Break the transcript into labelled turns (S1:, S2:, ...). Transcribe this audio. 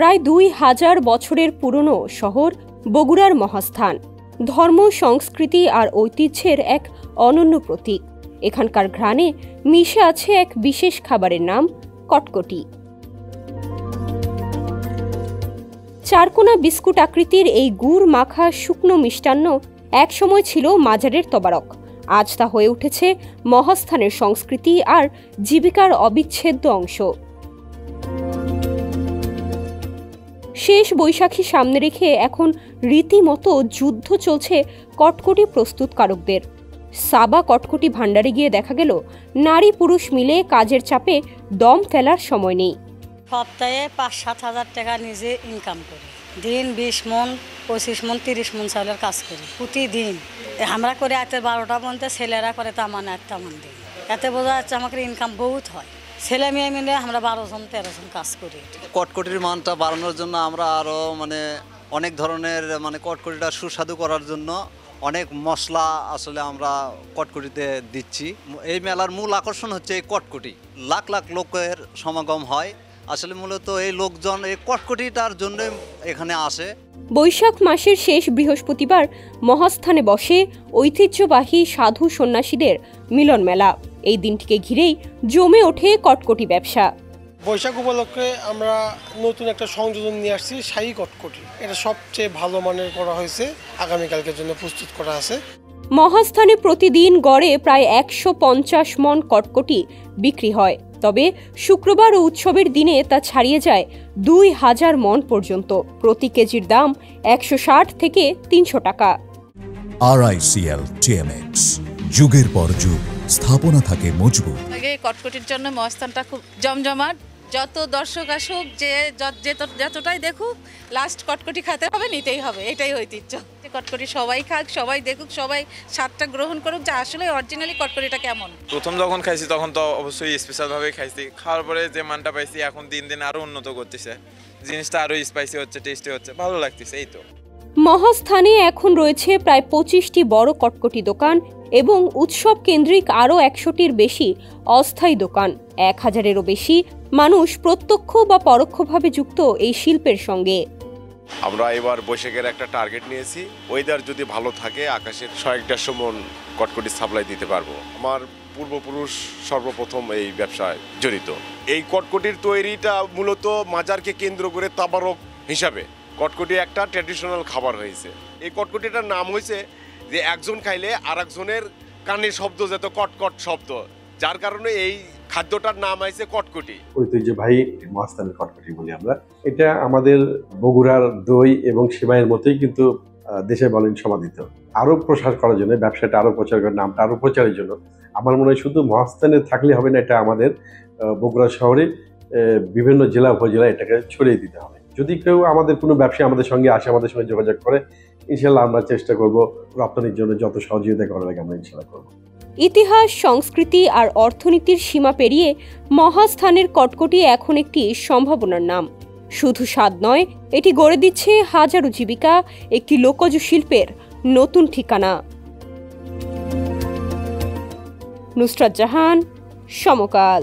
S1: প্রায় ২,০০০ বছরের পুরনো শহর বগুড়ার মহাস্থান ধর্ম, সংস্কৃতি আর ঐতিহ্যের এক অনন্য প্রতীক। এখানকার ঘ্রাণে মিশে আছে এক বিশেষ খাবারের নাম কটকটি। চারকোনা বিস্কুট আকৃতির এই গুড় মাখা শুকনো মিষ্টান্ন একসময় ছিল মাজারের তবারক। আজ তা হয়ে উঠেছে মহাস্থানের সংস্কৃতি আর জীবিকার অবিচ্ছেদ্য অংশ। শেষ বৈশাখী সামনে রেখে এখন রীতিমতো যুদ্ধ চলছে কটকটি প্রস্তুতকারকদের। সাবা কটকটি ভাণ্ডারে গিয়ে দেখা গেল নারী পুরুষ মিলে কাজের চাপে দম ফেলার সময় নেই।
S2: সপ্তাহে ৫-৭ হাজার টাকা নিজে ইনকাম করি। দিন ২০ মন, ২৫ মন, ৩০ মন চাউলের কাজ করি প্রতিদিন। আমরা করে রাতে ১২টা পর্যন্ত, ছেলেরা করে তামান ১টা দিন। এতে বোঝা যাচ্ছে আমাদের ইনকাম বহুত হয়। ছেলে মেয়ে মিলে আমরা ১২জন ১৩জন কাজ করি।
S3: কটকটির মানটা বাড়ানোর জন্য আমরা আরও অনেক ধরনের কটকটিটা সুস্বাদু করার জন্য অনেক মশলা আসলে আমরা কটকটিতে দিচ্ছি। এই মেলার মূল আকর্ষণ হচ্ছে এই কটকটি। লাখ লাখ লোকের সমাগম হয়। আসলে মূলত এই লোকজন এই কটকটিটার জন্য এখানে আসে।
S1: বৈশাখ মাসের শেষ বৃহস্পতিবার মহাস্থানে বসে ঐতিহ্যবাহী সাধু সন্ন্যাসীদের মিলন মেলা। এই দিনটিকে ঘিরেই জমে ওঠে কটকটি ব্যবসা।
S4: বৈশাখ উপলক্ষে আমরা নতুন একটা সংযোজন নিয়ে আসছি, শাহী কটকটি। এটা সবচেয়ে ভালো মানের করা হয়েছে, আগামীকালকের জন্য প্রস্তুত করা আছে।
S1: মহাস্থানে প্রতিদিন গড়ে প্রায় ১৫০ মন কটকটি বিক্রি হয়। তবে শুক্রবার ও উৎসবের দিনে তা ছাড়িয়ে যায় ২,০০০ মন পর্যন্ত। প্রতি কেজির দাম ১৬০ থেকে ৩০০ টাকা।
S5: RICL TMX, যুগের পর যুগ স্থাপনা থাকে মজবুত।
S6: কটকটির জন্য মহাস্থানটা খুব জমজমাট। যত দর্শক আসুক, যে যতটাই দেখুক, লাস্ট কটকটি খেতে হবে, নিতেই হবে, এটাই ঐতিহ্য। কটকটি সবাই খাক, সবাই দেখুক, সবাই স্বাদটা গ্রহণ করুক যে আসলে অরিজিনালি কটকটিটা কেমন।
S7: প্রথম যখন খাইছি তখন তো অবশ্যই স্পেশালভাবে খাইছি। খাওয়ার পরে যে মানটা পাইছি এখন দিন দিন আরো উন্নত করতেছে, জিনিসটা আরো স্পাইসি হচ্ছে, টেস্টি হচ্ছে, ভালো লাগতেছে। এই তো
S1: মহাস্থানে এখন রয়েছে প্রায় ২৫টি বড় কটকটি দোকান এবং উৎসব কেন্দ্রিক আরও ১০০টির বেশি অস্থায়ী দোকান। ১,০০০-এরও বেশি মানুষ প্রত্যক্ষ বা পরোক্ষভাবে যুক্ত এই শিল্পের সঙ্গে।
S8: আমরা এবার বৈশাখের একটা টার্গেট নিয়েছি, ওয়েদার যদি ভালো থাকে আকাশের ১০০-১৫০ মন কটকটি সাপ্লাই দিতে পারবো। আমার পূর্বপুরুষ সর্বপ্রথম এই ব্যবসায় জড়িত। এই কটকটির তৈরিটা মূলত মাজারকে কেন্দ্র করে তাবারক হিসাবে কটকটি একটা ট্র্যাডিশনাল খাবার হয়েছে। এই কটকটিটার নাম হয়েছে যে একজন খাইলে আর একজনের কানে শব্দ যেত কটকট শব্দ, যার কারণে এই খাদ্যটার নাম হয়েছে কটকটি।
S9: ঐতিহ্যবাহী মহাস্থানের কটকটি বলি আমরা। এটা আমাদের বগুড়ার দই এবং সেমাইয়ের মতোই, কিন্তু দেশে বলেন সমাদিত। আরো প্রসার করার জন্য, ব্যবসাটা আরো প্রচার করার, নামটা আরো প্রচারের জন্য আমার মনে হয় শুধু মহাস্থানে থাকলে হবে না, এটা আমাদের বগুড়া শহরে বিভিন্ন জেলা উপজেলা এটাকে ছড়িয়ে দিতে হবে। যদি কেউ আমাদের কোনো ব্যবসায়ী আমাদের সঙ্গে আসে, আমাদের সঙ্গে যোগাযোগ করে, ইনশাল্লাহ আমরা চেষ্টা করব রপ্তানির জন্য যত সহযোগিতা করা লাগে আমরা ইনশাল্লাহ করব।
S1: ইতিহাস, সংস্কৃতি আর অর্থনীতির সীমা পেরিয়ে মহাস্থানের কটকটি এখন একটি সম্ভাবনার নাম। শুধু স্বাদ নয়, এটি গড়ে দিচ্ছে হাজারো জীবিকা, একটি লোকজ শিল্পের নতুন ঠিকানা। নুসরাত জাহান, সমকাল।